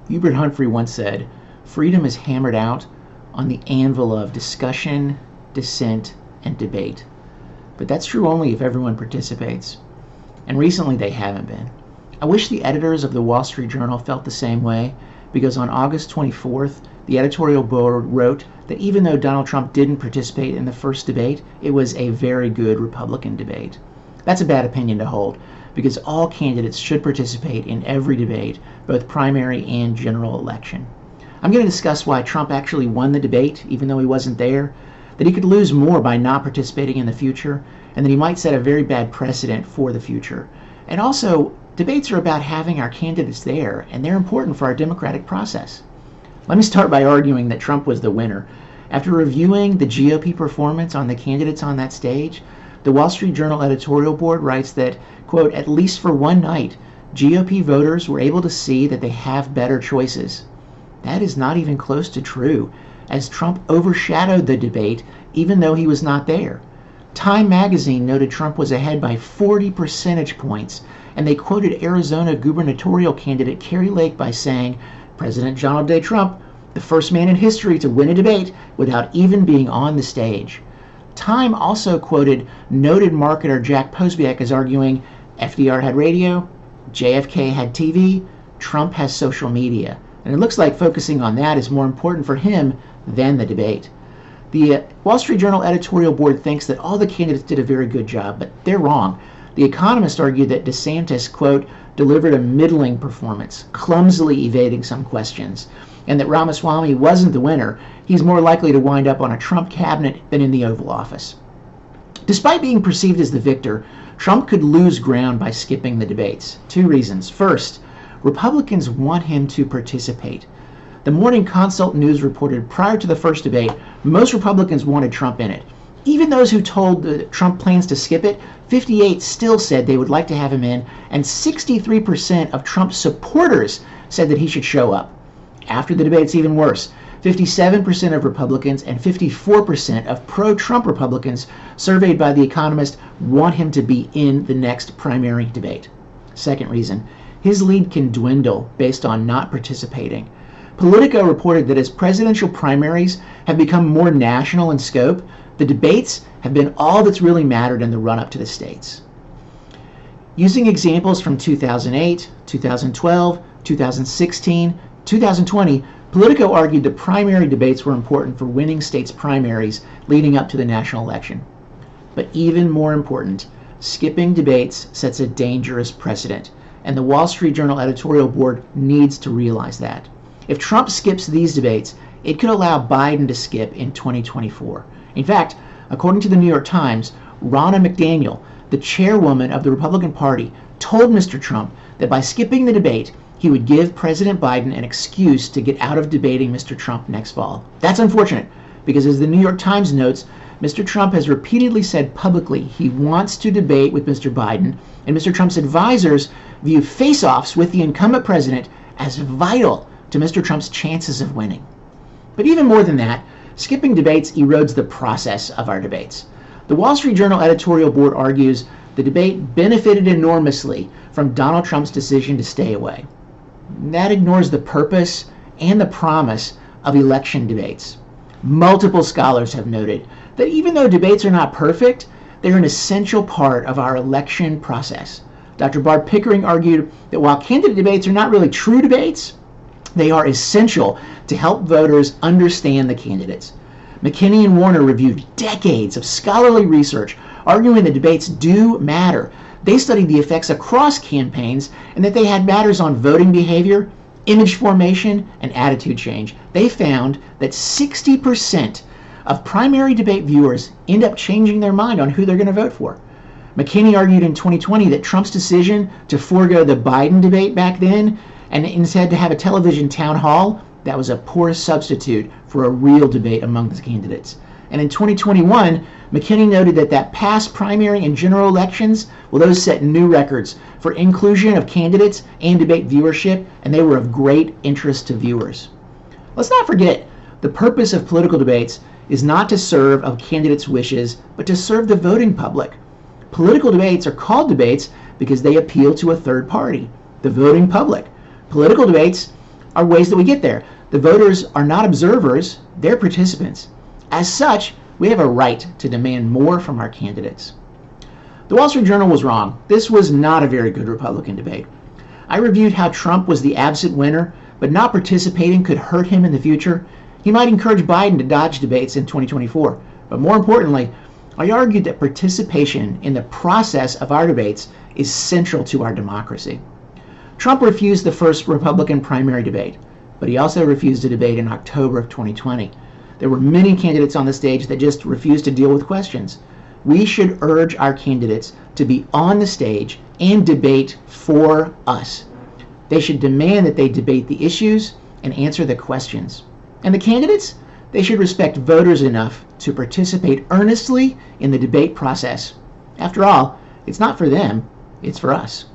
Hubert Humphrey once said, "Freedom is hammered out on the anvil of discussion, dissent, and debate." But that's true only if everyone participates. And recently they haven't been. I wish the editors of the Wall Street Journal felt the same way, because on August 24th, the editorial board wrote that even though Donald Trump didn't participate in the first debate, it was a very good Republican debate. That's a bad opinion to hold, because all candidates should participate in every debate, both primary and general election. I'm going to discuss why Trump actually won the debate, even though he wasn't there, that he could lose more by not participating in the future, and that he might set a very bad precedent for the future. And also, debates are about having our candidates there, and they're important for our democratic process. Let me start by arguing that Trump was the winner. After reviewing the GOP performance on the candidates on that stage, the Wall Street Journal editorial board writes that, quote, "At least for one night, GOP voters were able to see that they have better choices." That is not even close to true, as Trump overshadowed the debate even though he was not there. Time magazine noted Trump was ahead by 40 percentage points, and they quoted Arizona gubernatorial candidate Kari Lake by saying, "President Donald J. Trump, the first man in history to win a debate without even being on the stage." Time also quoted noted marketer Jack Posobiec as arguing, "FDR had radio, JFK had TV, Trump has social media." And it looks like focusing on that is more important for him than the debate. The Wall Street Journal editorial board thinks that all the candidates did a very good job, but they're wrong. The Economist argued that DeSantis, quote, "delivered a middling performance, clumsily evading some questions," and that Ramaswamy wasn't the winner. He's more likely to wind up on a Trump cabinet than in the Oval Office. Despite being perceived as the victor, Trump could lose ground by skipping the debates. Two reasons. First, Republicans want him to participate. The Morning Consult News reported prior to the first debate, most Republicans wanted Trump in it. Even those who told Trump plans to skip it, 58 still said they would like to have him in, and 63% of Trump's supporters said that he should show up. After the debate, it's even worse. 57% of Republicans and 54% of pro-Trump Republicans surveyed by The Economist want him to be in the next primary debate. Second reason, his lead can dwindle based on not participating. Politico reported that as presidential primaries have become more national in scope, the debates have been all that's really mattered in the run-up to the states. Using examples from 2008, 2012, 2016, 2020, Politico argued the primary debates were important for winning states' primaries leading up to the national election. But even more important, skipping debates sets a dangerous precedent, and the Wall Street Journal editorial board needs to realize that. If Trump skips these debates, it could allow Biden to skip in 2024. In fact, according to the New York Times, Ronna McDaniel, the chairwoman of the Republican Party, told Mr. Trump that by skipping the debate, he would give President Biden an excuse to get out of debating Mr. Trump next fall. That's unfortunate, because as the New York Times notes, Mr. Trump has repeatedly said publicly he wants to debate with Mr. Biden, and Mr. Trump's advisors view face-offs with the incumbent president as vital to Mr. Trump's chances of winning. But even more than that, skipping debates erodes the process of our debates. The Wall Street Journal editorial board argues the debate benefited enormously from Donald Trump's decision to stay away. That ignores the purpose and the promise of election debates. Multiple scholars have noted that even though debates are not perfect, they're an essential part of our election process. Dr. Barb Pickering argued that while candidate debates are not really true debates, they are essential to help voters understand the candidates. McKinney and Warner reviewed decades of scholarly research arguing that debates do matter. They studied the effects across campaigns and that they had matters on voting behavior, image formation, and attitude change. They found that 60% of primary debate viewers end up changing their mind on who they're going to vote for. McKinney argued in 2020 that Trump's decision to forego the Biden debate back then and instead to have a television town hall, that was a poor substitute for a real debate among the candidates. And in 2021, McKinney noted that past primary and general elections, well, those set new records for inclusion of candidates and debate viewership, and they were of great interest to viewers. Let's not forget, the purpose of political debates is not to serve a candidate's wishes, but to serve the voting public. Political debates are called debates because they appeal to a third party, the voting public. Political debates are ways that we get there. The voters are not observers, they're participants. As such, we have a right to demand more from our candidates. The Wall Street Journal was wrong. This was not a very good Republican debate. I reviewed how Trump was the absent winner, but not participating could hurt him in the future. He might encourage Biden to dodge debates in 2024. But more importantly, I argued that participation in the process of our debates is central to our democracy. Trump refused the first Republican primary debate, but he also refused a debate in October of 2020. There were many candidates on the stage that just refused to deal with questions. We should urge our candidates to be on the stage and debate for us. They should demand that they debate the issues and answer the questions. And the candidates, they should respect voters enough to participate earnestly in the debate process. After all, it's not for them, it's for us.